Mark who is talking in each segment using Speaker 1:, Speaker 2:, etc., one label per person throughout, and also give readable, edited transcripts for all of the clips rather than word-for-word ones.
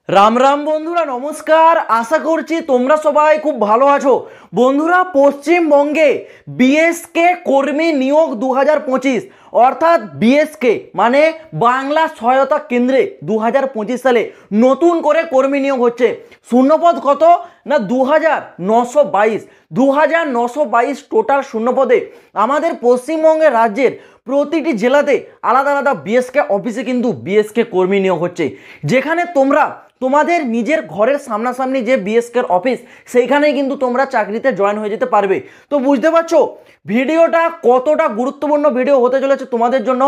Speaker 1: রাম রাম বন্ধুরা, নমস্কার। আশা করছি তোমরা সবাই খুব ভালো আছো। বন্ধুরা, পশ্চিমবঙ্গে বিএসকে কর্মী নিয়োগ 2025 অর্থাৎ বিএসকে মানে বাংলা সহায়তা কেন্দ্রে 2025 সালে নতুন করে কর্মী নিয়োগ হচ্ছে। শূন্যপদ কত না 2922 টোটাল শূন্যপদে আমাদের পশ্চিমবঙ্গের রাজ্যের প্রতিটি জেলাতে আলাদা আলাদা বিএসকে অফিসে কিন্তু বিএসকে কর্মী নিয়োগ হচ্ছে, যেখানে তোমরা তোমাদের নিজের ঘরের সামনাসামনি যে বিএসকের অফিস সেইখানেই কিন্তু তোমরা চাকরিতে জয়েন হয়ে যেতে পারবে। তো বুঝতে পারছো ভিডিওটা কতটা গুরুত্বপূর্ণ ভিডিও হতে চলেছে তোমাদের জন্য।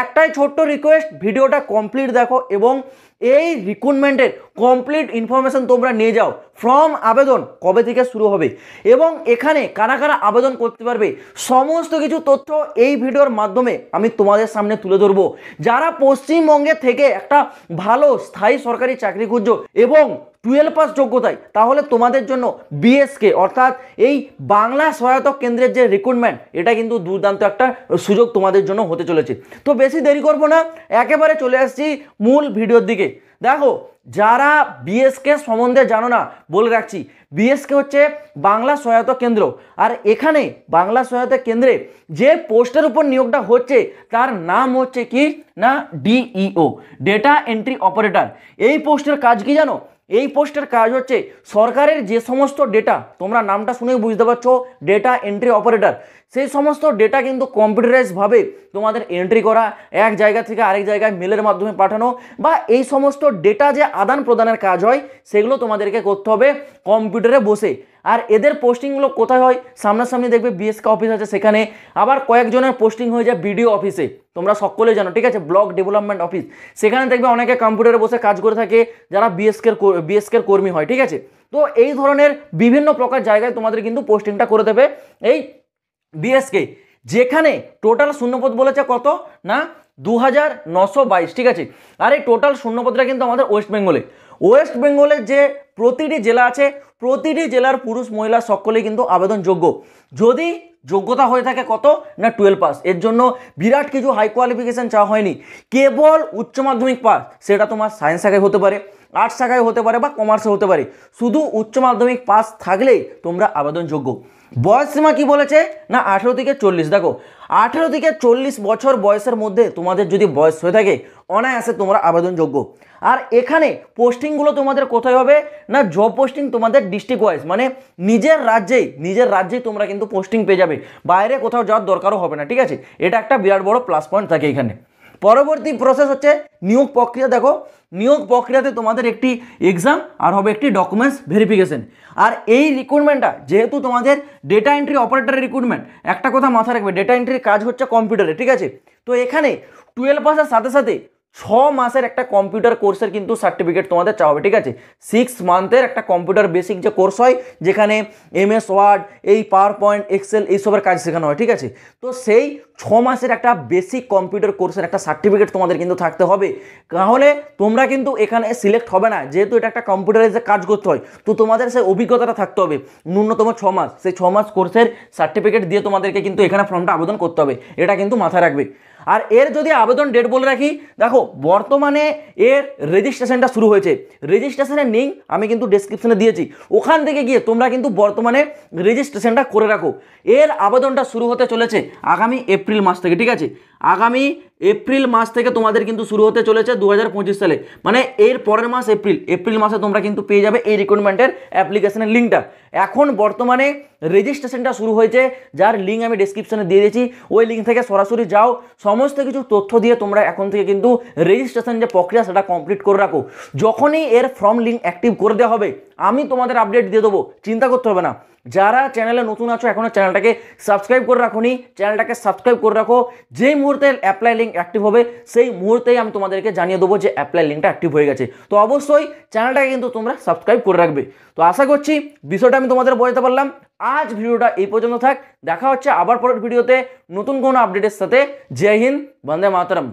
Speaker 1: একটাই ছোট্ট রিকোয়েস্ট, ভিডিওটা কমপ্লিট দেখো এবং এই রিক্রুটমেন্টের কমপ্লিট ইনফরমেশন তোমরা নিয়ে যাও। ফর্ম আবেদন কবে থেকে শুরু হবে এবং এখানে কারা কারা আবেদন করতে পারবে সমস্ত কিছু তথ্য এই ভিডিওর মাধ্যমে আমি তোমাদের সামনে তুলে ধরবো। যারা পশ্চিমবঙ্গে থেকে একটা ভালো স্থায়ী সরকারি চাকরি খুঁজছো এবং 12 পাস যোগ্যতায়, তাহলে তোমাদের জন্য বিএসকে অর্থাৎ এই বাংলা সহায়তা কেন্দ্রের যে রিক্রুটমেন্ট, এটা কিন্তু দুর্দান্ত একটা সুযোগ তোমাদের জন্য হতে চলেছে। তো বেশি দেরি করবো না, একেবারে চলে আসছি মূল ভিডিওর দিকে। দেখো, যারা বিএসকে সম্বন্ধে জানো না, বলে রাখছি বিএসকে হচ্ছে বাংলা সহায়তা কেন্দ্র। আর এখানে বাংলা সহায়তা কেন্দ্রে যে পোস্টের উপর নিয়োগটা হচ্ছে তার নাম হচ্ছে কি না ডিইও, ডেটা এন্ট্রি অপারেটর। এই পোস্টের কাজ কি জানো? এই পোস্টের কাজ হচ্ছে সরকারের যে সমস্ত ডেটা, তোমরা নামটা শুনেই বুঝতে পারছো ডেটা এন্ট্রি অপারেটর, সেই সমস্ত ডেটা কিন্তু কম্পিউটারাইজভাবে তোমাদের এন্ট্রি করা, এক জায়গা থেকে আরেক জায়গায় মেলের মাধ্যমে পাঠানো, বা এই সমস্ত ডেটা যে আদান প্রদানের কাজ হয় সেগুলো তোমাদেরকে করতে হবে কম্পিউটারে বসে। আর এদের পোস্টিংগুলো কোথায় হয়? সামনাসামনি দেখবে বিএসকে অফিস আছে, সেখানে আবার কয়েকজনের পোস্টিং হয়ে যায় বিডিও অফিসে, তোমরা সকলে জানো, ঠিক আছে, ব্লক ডেভেলপমেন্ট অফিস। সেখানে দেখবে অনেকে কম্পিউটারে বসে কাজ করে থাকে যারা বিএসকের কর্মী হয়, ঠিক আছে। তো এই ধরনের বিভিন্ন প্রকার জায়গায় তোমাদের কিন্তু পোস্টিংটা করে দেবে এই বিএসকে, যেখানে টোটাল শূন্যপদ বলেছে কত না 2922, ঠিক আছে। আর এই টোটাল শূন্যপদটা কিন্তু আমাদের ওয়েস্ট বেঙ্গলের যে প্রতিটি জেলা আছে, প্রতিটি জেলার পুরুষ মহিলা সকলেই কিন্তু আবেদনযোগ্য, যদি যোগ্যতা হয়ে থাকে কত না 12 পাস। এর জন্য বিরাট কিছু হাই কোয়ালিফিকেশন চাওয়া হয়নি, কেবল উচ্চ মাধ্যমিক পাস। সেটা তোমার সায়েন্স শাখায় হতে পারে, আর্টস শাখায় হতে পারে, বা কমার্সে হতে পারে। শুধু উচ্চ মাধ্যমিক পাস থাকলেই তোমরা আবেদনযোগ্য। বয়স সীমা কি বলেছে না 18 থেকে 40। দেখো, 18 থেকে 40 বছর বয়সের মধ্যে তোমাদের যদি বয়স হয়ে থাকে, অনায়াসে তোমরা আবেদনযোগ্য। আর এখানে পোস্টিংগুলো তোমাদের কোথায় হবে না জব পোস্টিং তোমাদের ডিস্ট্রিক্ট ওয়াইজ, মানে নিজের রাজ্যেই তোমরা কিন্তু পোস্টিং পেয়ে যাবে, বাইরে কোথাও যাওয়ার দরকারও হবে না, ঠিক আছে। এটা একটা বিরাট বড় প্লাস পয়েন্ট থাকে এখানে। পরবর্তী প্রসেস হচ্ছে নিয়োগ প্রক্রিয়া। দেখো, নিয়োগ প্রক্রিয়াতে তোমাদের একটি এক্সাম আর হবে একটি ডকুমেন্টস ভেরিফিকেশন। আর এই রিক্রুটমেন্টটা যেহেতু তোমাদের ডেটা এন্ট্রি অপারেটরের রিক্রুটমেন্ট, একটা কথা মাথায় রাখবে, ডেটা এন্ট্রির কাজ হচ্ছে কম্পিউটারে, ঠিক আছে। তো এখানে 12 পাসের সাথে সাথে 6 মাসের একটা কম্পিউটার কোর্সের কিন্তু সার্টিফিকেট তোমাদের চাওয়া হবে, ঠিক আছে। 6 মান্থের একটা কম্পিউটার বেসিক যে কোর্স হয়, যেখানে এমএস ওয়ার্ড, এই পাওয়ার পয়েন্ট, এক্সেল, এইসবের কাজ শেখানো হয়, ঠিক আছে। তো সেই 6 মাসের একটা বেসিক কম্পিউটার কোর্সের একটা সার্টিফিকেট তোমাদের কিন্তু থাকতে হবে। তাহলে তোমরা কিন্তু এখানে সিলেক্ট হবে না, যেহেতু এটা একটা কম্পিউটারাইজে কাজ করতে হয়, তো তোমাদের সেই অভিজ্ঞতাটা থাকতে হবে ন্যূনতম 6 মাস। সেই 6 মাস কোর্সের সার্টিফিকেট দিয়ে তোমাদেরকে কিন্তু এখানে ফর্মটা আবেদন করতে হবে, এটা কিন্তু মাথায় রাখবে। আর এর যদি আবেদন ডেট বলে রাখি, দেখো বর্তমানে এর রেজিস্ট্রেশনটা শুরু হয়েছে। রেজিস্ট্রেশনের লিঙ্ক আমি কিন্তু ডেসক্রিপশনে দিয়েছি, ওখান থেকে গিয়ে তোমরা কিন্তু বর্তমানে রেজিস্ট্রেশনটা করে রাখো। এর আবেদনটা শুরু হতে চলেছে আগামী এপ্রিল মাস থেকে, ঠিক আছে। আগামী এপ্রিল মাস থেকে তোমাদের কিন্তু শুরু হতে চলেছে 2025 সালে, মানে এর পরের মাস এপ্রিল মাসে তোমরা কিন্তু পেয়ে যাবে এই রিক্রুটমেন্টের অ্যাপ্লিকেশনের লিঙ্কটা। এখন বর্তমানে রেজিস্ট্রেশনটা শুরু হয়েছে, যার লিঙ্ক আমি ডেসক্রিপশনে দিয়ে দিয়েছি, ওই লিঙ্ক থেকে সরাসরি যাও, সমস্ত কিছু তথ্য দিয়ে তোমরা এখন থেকে কিন্তু রেজিস্ট্রেশন যে প্রক্রিয়া সেটা কমপ্লিট করে রাখো। যখনই এর ফর্ম লিঙ্ক অ্যাক্টিভ করে দেওয়া হবে আমি তোমাদের আপডেট দিয়ে দেবো, চিন্তা করতে হবে না। যারা চ্যানেলে নতুন আছো, এখনও চ্যানেলটাকে সাবস্ক্রাইব করে রাখোনি, চ্যানেলটাকে সাবস্ক্রাইব করে রাখো। যেই মুহূর্তে অ্যাপ্লাই লিঙ্ক অ্যাক্টিভ হবে সেই মুহূর্তেই আমি তোমাদেরকে জানিয়ে দেবো যে অ্যাপ্লাই লিঙ্কটা অ্যাক্টিভ হয়ে গেছে। তো অবশ্যই চ্যানেলটাকে কিন্তু তোমরা সাবস্ক্রাইব করে রাখবে। তো আশা করছি বিষয়টা আমি তোমাদের বোঝাতে পারলাম। আজ ভিডিওটা এই পর্যন্ত থাক, দেখা হচ্ছে আবার পরের ভিডিওতে নতুন কোনো আপডেটের সাথে। জয় হিন্দ, বন্দে মাতরম।